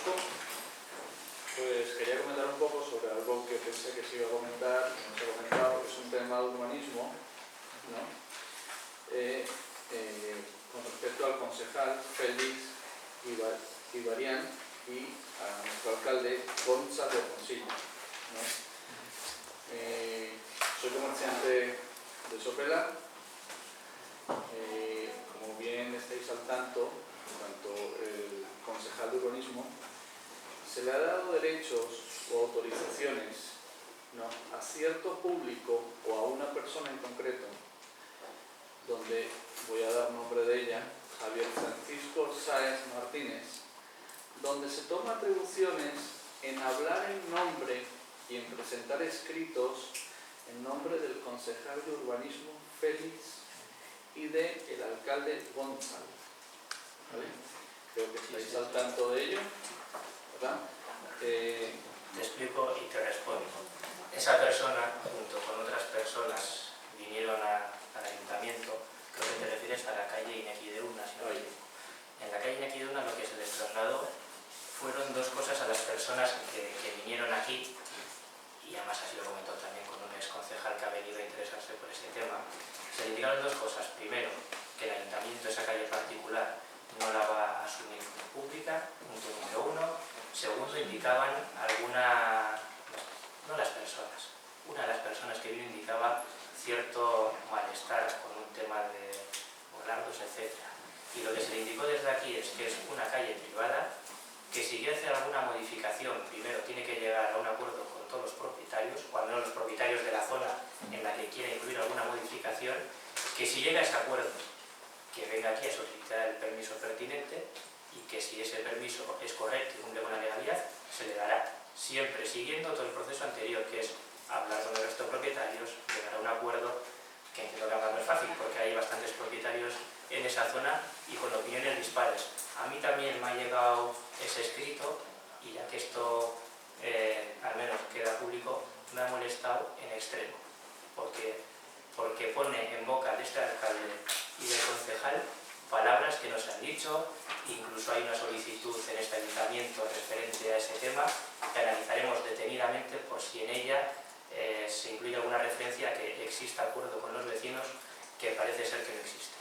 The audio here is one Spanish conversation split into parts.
Vasco, pues quería comentar un poco sobre algo que pensé que se iba a comentar, que no se ha comentado, que es un tema de urbanismo, ¿no? Con respecto al concejal Félix Ibarián y a nuestro alcalde Gonza de Hermosillo, ¿no? Soy comerciante de Sopela. Como bien estáis al tanto, el concejal de urbanismo se le ha dado derechos o autorizaciones, ¿no?, a cierto público o a una persona en concreto, donde voy a dar nombre de ella, Javier Francisco Sáez Martínez, donde se toma atribuciones en hablar en nombre y en presentar escritos en nombre del concejal de urbanismo Félix y del alcalde Gonzalo, ¿vale? Creo que estáis al tanto de ello, ¿verdad? Te explico y te respondo. Esa persona, junto con otras personas, vinieron al ayuntamiento. Creo que te refieres a la calle Iñaki de Una, si no me equivoco. En la calle Iñaki de Una lo que se les trasladó fueron dos cosas a las personas que vinieron aquí, y además así lo comentó también con un ex concejal que ha venido a interesarse por este tema. Se le indicaron dos cosas. Primero, que el ayuntamiento, esa calle particular, no la va a asumir como pública, punto número uno. Segundo, indicaban no las personas, una de las personas que vino indicaba cierto malestar con un tema de volardos, etc. Y lo que se le indicó desde aquí es que es una calle privada, que si quiere hacer alguna modificación, primero tiene que llegar a un acuerdo con todos los propietarios, o al menos los propietarios de la zona en la que quiera incluir alguna modificación, que si llega a ese acuerdo, que venga aquí a solicitar el permiso pertinente, y que si ese permiso es correcto y cumple con la legalidad, se le dará, siempre siguiendo todo el proceso anterior, que es hablar con el resto de propietarios, llegar a un acuerdo, que entiendo que hablar no es fácil, porque hay bastantes propietarios en esa zona y con opiniones dispares. A mí también me ha llegado ese escrito, y ya que esto al menos queda público, me ha molestado en extremo, porque pone en boca de este alcalde y del concejal palabras que no se han dicho. Incluso hay una solicitud en este ayuntamiento referente a ese tema que analizaremos detenidamente por si en ella se incluye alguna referencia a que exista acuerdo con los vecinos, que parece ser que no existe.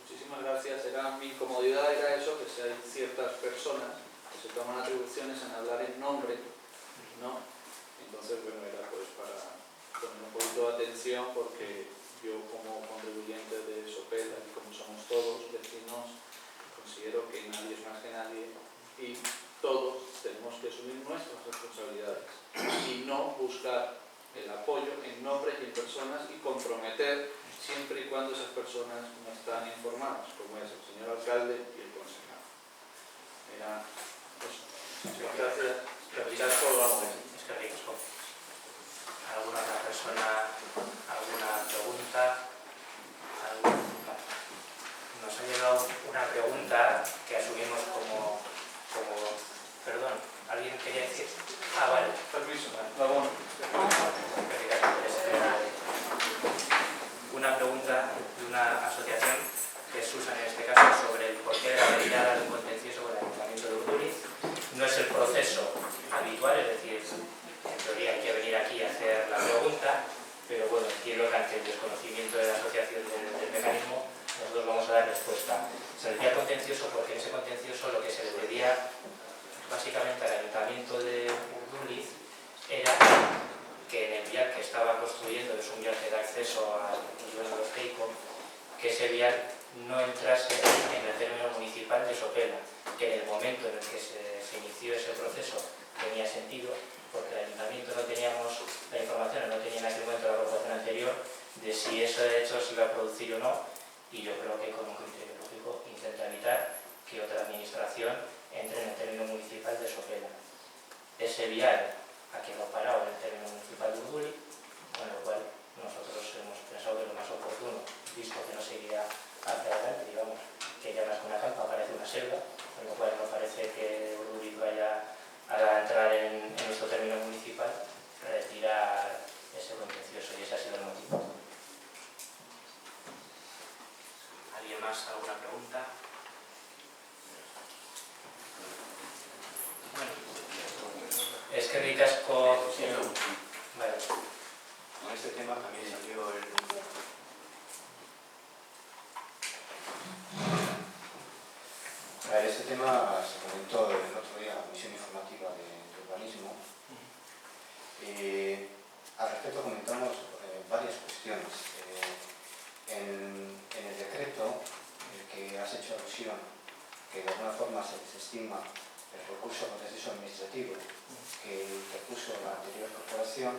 Muchísimas gracias. Mi incomodidad era eso, que si hay ciertas personas que se toman atribuciones en hablar en nombre, ¿no? Entonces, bueno, era pues para poner un poquito de atención, porque yo como contribuyente de Sopela, y como somos todos vecinos, considero que nadie es más que nadie y todos tenemos que asumir nuestras responsabilidades y no buscar el apoyo en nombres y en personas y comprometer siempre y cuando esas personas no están informadas, como es el señor alcalde y el concejal. Era eso. Muchas gracias. Gracias por la voz. Es que rico. ¿Alguna otra persona? ¿Alguna pregunta? Nos ha llegado una pregunta que asumimos como perdón, ¿alguien quería decir? Ah, vale. Permiso. Vale. Una pregunta de una asociación, que es Susan en este caso, sobre el porqué de la retirada de un contencioso con el Ayuntamiento de Urduliz. No es el proceso habitual, es decir, en teoría hay que venir aquí a hacer la pregunta, pero bueno, entiendo que ante el desconocimiento de la asociación del mecanismo, nosotros vamos a dar respuesta. Se decía contencioso porque en ese contencioso lo que se le pedía básicamente al Ayuntamiento de Urduliz era que en el vial que estaba construyendo, es un vial que da acceso al Duero de los Teico, que ese vial no entrase en el término municipal de Sopela, que en el momento en el que se inició ese proceso tenía sentido, porque el Ayuntamiento no teníamos la información, no tenía en aquel momento la aprobación anterior de si eso de hecho se iba a producir o no, y yo creo que con un criterio lógico intenta evitar que otra administración entre en el término municipal de Sopela. Ese vial ha quedado parado en el término municipal de Urduliz, con lo cual nosotros hemos pensado que lo más oportuno, visto que no seguirá hacia adelante, digamos, que ya más que una campa parece una selva, con lo cual no parece que Urduliz vaya a entrar en nuestro término municipal, retirar ese contencioso, y ese ha sido el motivo. ¿Alguien más? ¿Alguna pregunta? eskerrik asko. Vale. Con este tema también salió el... A ver, este tema se comentó el otro día en la comisión informativa de urbanismo. Al respecto comentamos varias cuestiones. En el decreto que has hecho alusión, que de alguna forma se desestima el recurso contencioso administrativo que interpuso la anterior corporación,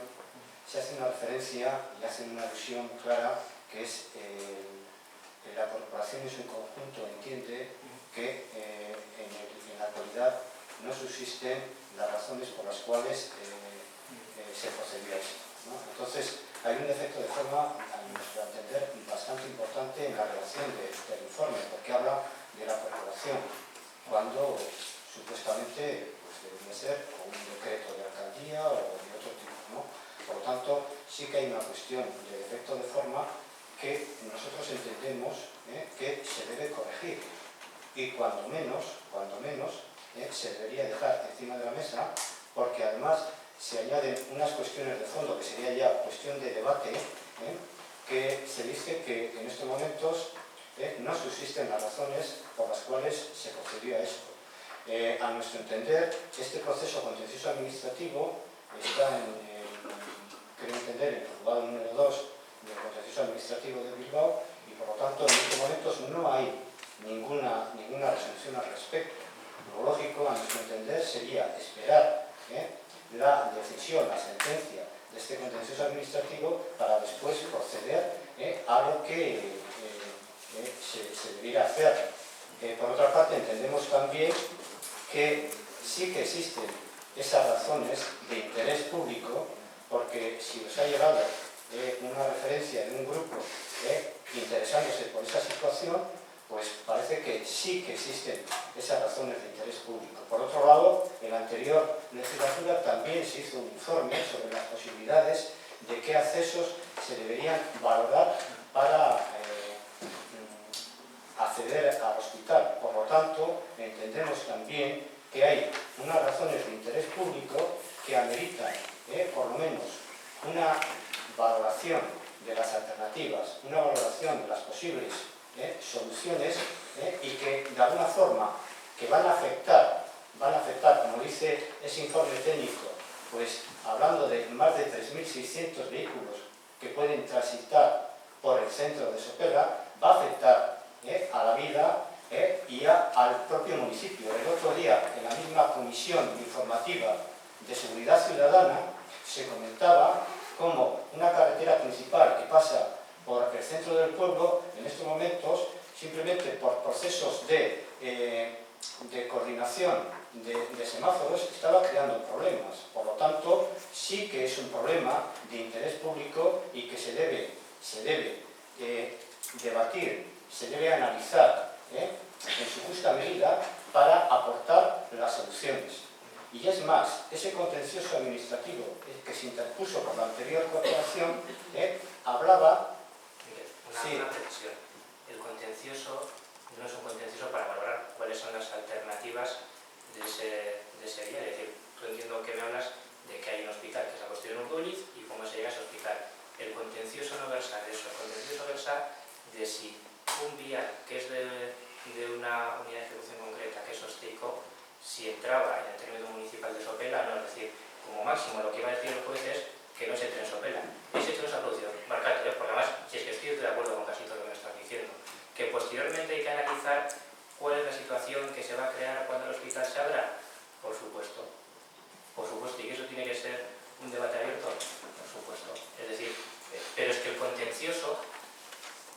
se hace una referencia y hace una alusión clara que es la corporación en su conjunto entiende que en la actualidad no subsisten las razones por las cuales se procedía esto, ¿no? Entonces, hay un defecto de forma, a nuestro entender, bastante importante en la redacción del informe, porque habla de la corporación, cuando supuestamente pues, debería ser o un decreto de alcaldía o de otro tipo, ¿no? Por lo tanto, sí que hay una cuestión de defecto de forma que nosotros entendemos que se debe corregir y cuando menos se debería dejar encima de la mesa, porque además se añaden unas cuestiones de fondo que sería ya cuestión de debate, que se dice que en estos momentos no subsisten las razones por las cuales se procedió a esto. A nuestro entender, este proceso contencioso administrativo está creo entender, en el juzgado número 2 del contencioso administrativo de Bilbao y por lo tanto en estos momentos no hay ninguna resolución al respecto. Lo lógico, a nuestro entender, sería esperar la decisión, la sentencia de este contencioso administrativo para después proceder a lo que se debiera hacer. Por otra parte, entendemos también que sí que existen esas razones de interés público, porque si os ha llegado una referencia de un grupo interesándose por esa situación, pues parece que sí que existen esas razones de interés público. Por otro lado, en la anterior legislatura también se hizo un informe sobre las posibilidades de qué accesos se deberían valorar para acceder al hospital. Por lo tanto, entendemos también que hay unas razones de interés público que ameritan, por lo menos, una valoración de las alternativas, una valoración de las posibles soluciones y que de alguna forma que van a afectar, como dice ese informe técnico, pues hablando de más de 3.600 vehículos que pueden transitar por el centro de Sopela, va a afectar a la vida y al propio municipio. El otro día, en la misma comisión informativa de seguridad ciudadana, se comentaba cómo una carretera principal que pasa por el centro del pueblo, en estos momentos, simplemente por procesos de coordinación de semáforos, estaba creando problemas. Por lo tanto, sí que es un problema de interés público y que se debe debatir, se debe analizar en su justa medida para aportar las soluciones. Y es más, ese contencioso administrativo que se interpuso por la anterior corporación hablaba... Una precisión. El contencioso no es un contencioso para valorar cuáles son las alternativas de ese día. Es decir, tú entiendo que me hablas de que hay un hospital que se ha construido en Urduliz y cómo se llega a ese hospital. El contencioso no versa de eso. El contencioso versa de si un vial que es de una unidad de ejecución concreta, que es Osteico, si entraba en el término municipal de Sopela, no, es decir, como máximo lo que iba a decir el juez es que no se entre en Sopela. Ese hecho no se ha producido. Marcate, porque además, si es que estoy de acuerdo con casi todo lo que me estás diciendo, que posteriormente hay que analizar cuál es la situación que se va a crear cuando el hospital se abra. Por supuesto, y que eso tiene que ser un debate abierto, por supuesto. Es decir, pero es que el contencioso,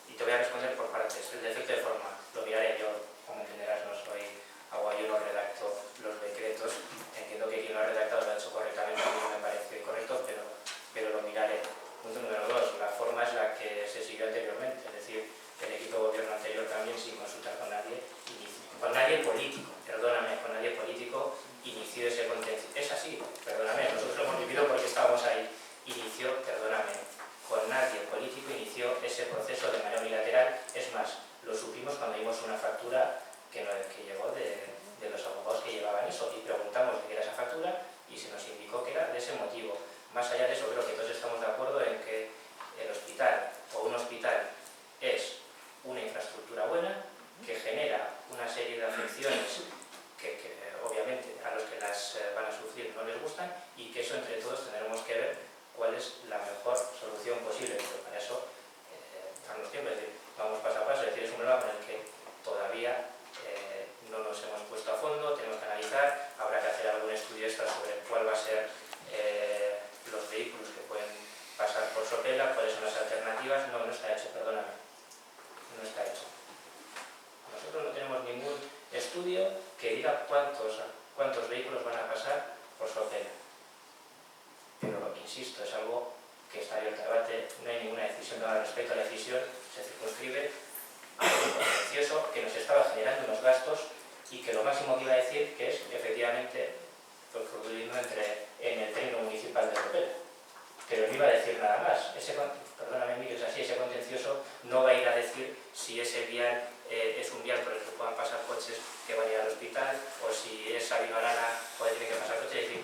y te voy a responder por partes, el defecto de forma, lo miraré yo, como entenderás, no soy agua, yo no redacto los decretos, entiendo que quien lo ha redactado lo ha hecho correctamente, a mí no me parece correcto, pero lo miraré. Punto número 2, la forma es la que se siguió anteriormente, es decir, el equipo de gobierno anterior también, sin consultar con nadie político, perdóname, con nadie político, inició ese contencioso. Es así, perdóname, nosotros lo hemos vivido porque estábamos ahí. Inició, perdóname, con nadie político inició ese proceso de manera unilateral. Es más, lo supimos cuando plantear eso, creo que todos estamos de acuerdo en que el hospital o un hospital es una infraestructura buena que genera una serie de afecciones que obviamente a los que las van a sufrir no les gustan, y que eso entre todos tendremos que ver cuál es la mejor solución posible, pero para eso damos tiempo, es decir, vamos paso a paso, es decir, es un problema con el que todavía no nos hemos puesto a fondo, tenemos que analizar, habrá que hacer algún estudio extra sobre cuál va a ser los vehículos que pueden pasar por Sopela, cuáles son las alternativas. No está hecho, perdóname, no está hecho. Nosotros no tenemos ningún estudio que diga cuántos vehículos van a pasar por Sopela, pero insisto, es algo que está abierto a debate, no hay ninguna decisión tomada respecto a la decisión, se circunscribe a un contencioso que nos estaba generando unos gastos y que lo máximo que iba a decir que es efectivamente en el término municipal de Sopela, pero no iba a decir nada más. Perdóname, Miguel, es así, ese contencioso no va a ir a decir si ese vial es un vial por el que puedan pasar coches que van a ir al hospital, o si es Sabino-Arana o tiene que pasar coches. Es decir,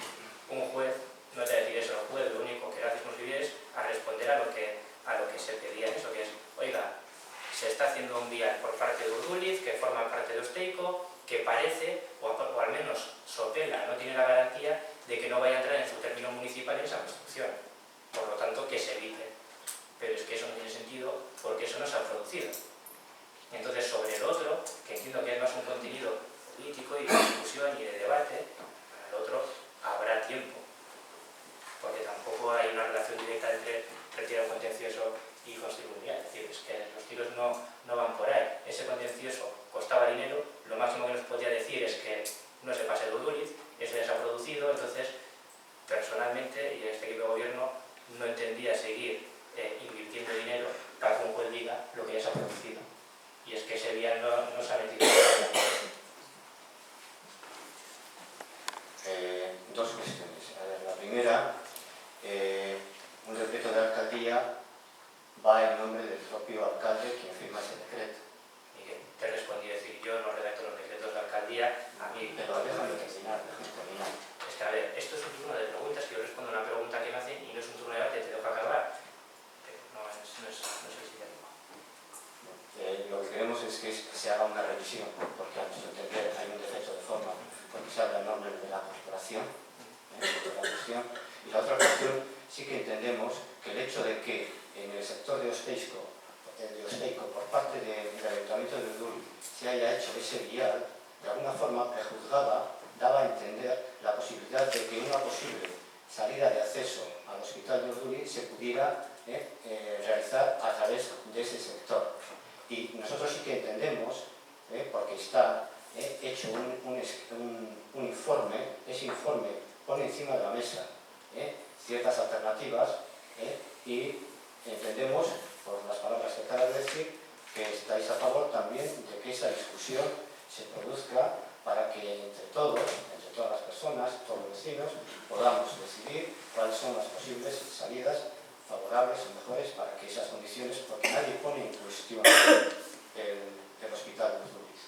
un juez no te va a decir eso, el juez lo único que le hace circunscribir es a responder a lo que se pedía en eso, que es, oiga, se está haciendo un vial por parte de Urduliz, que forma parte de Osteico, que parece, o al menos Sopela no tiene la garantía de que no vaya a entrar en su término municipal en esa construcción. Por lo tanto, que se evite. Pero es que eso no tiene sentido porque eso no se ha producido. Entonces, sobre el otro, que entiendo que es más un contenido político y de discusión y de debate, para el otro habrá tiempo. Porque tampoco hay una relación directa entre retiro contencioso y construir un vial. Es decir, es que los tiros no van por ahí. Ese contencioso costaba dinero, lo máximo que nos podía decir es que no se pase de Urduliz, eso ya se ha producido. Entonces, personalmente, y este equipo de gobierno no entendía seguir invirtiendo dinero para que un juez diga lo que ya se ha producido. Y es que ese vial no se ha metido. Dos cuestiones. A ver, la primera, un decreto de alcaldía va en nombre del propio alcalde quien firma ese decreto. Miguel, te respondí, es decir, yo no redacto los decretos de alcaldía, a mí... Pero déjame terminar. Es que, a ver, esto es un turno de preguntas, que yo respondo a una pregunta que me hacen y no es un turno de debate, te dejo acabar. Pero no es legislativo. Lo que queremos es que se haga una revisión, porque a nuestro entender hay un defecto de forma, porque se habla en nombre de la corporación, de la cuestión. Y la otra cuestión, sí que entendemos que el hecho de que en el sector de Osteico, por parte del Ayuntamiento de Urduliz, se haya hecho ese vial, de alguna forma prejuzgaba, daba a entender la posibilidad de que una posible salida de acceso al hospital de Urduliz se pudiera realizar a través de ese sector. Y nosotros sí que entendemos, porque está hecho un informe, ese informe pone encima de la mesa ciertas alternativas y entendemos, por las palabras que acabas de decir, que estáis a favor también de que esa discusión se produzca para que entre todas las personas, todos los vecinos, podamos decidir cuáles son las posibles salidas favorables o mejores para que esas condiciones, porque nadie pone en cuestión el hospital de Urduliz.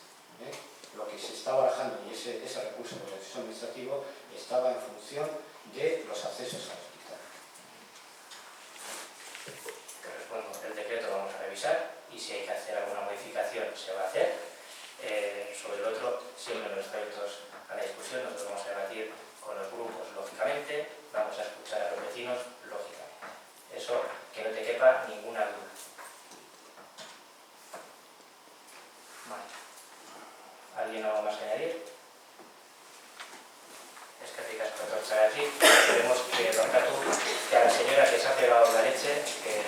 Lo que se está barajando, y ese recurso de proceso administrativo estaba en función de los accesos al hospital. Te respondo, el decreto lo vamos a revisar y si hay que hacer alguna modificación se va a hacer. Sobre el otro, siempre nos abiertos a la discusión, nosotros vamos a debatir con los grupos, lógicamente, vamos a escuchar a los vecinos, lógicamente. Eso, que no te quepa ninguna duda. Vale. ¿Alguien algo más que añadir? Es que ricas por estar aquí. Queremos que a la señora que se ha pegado la leche, que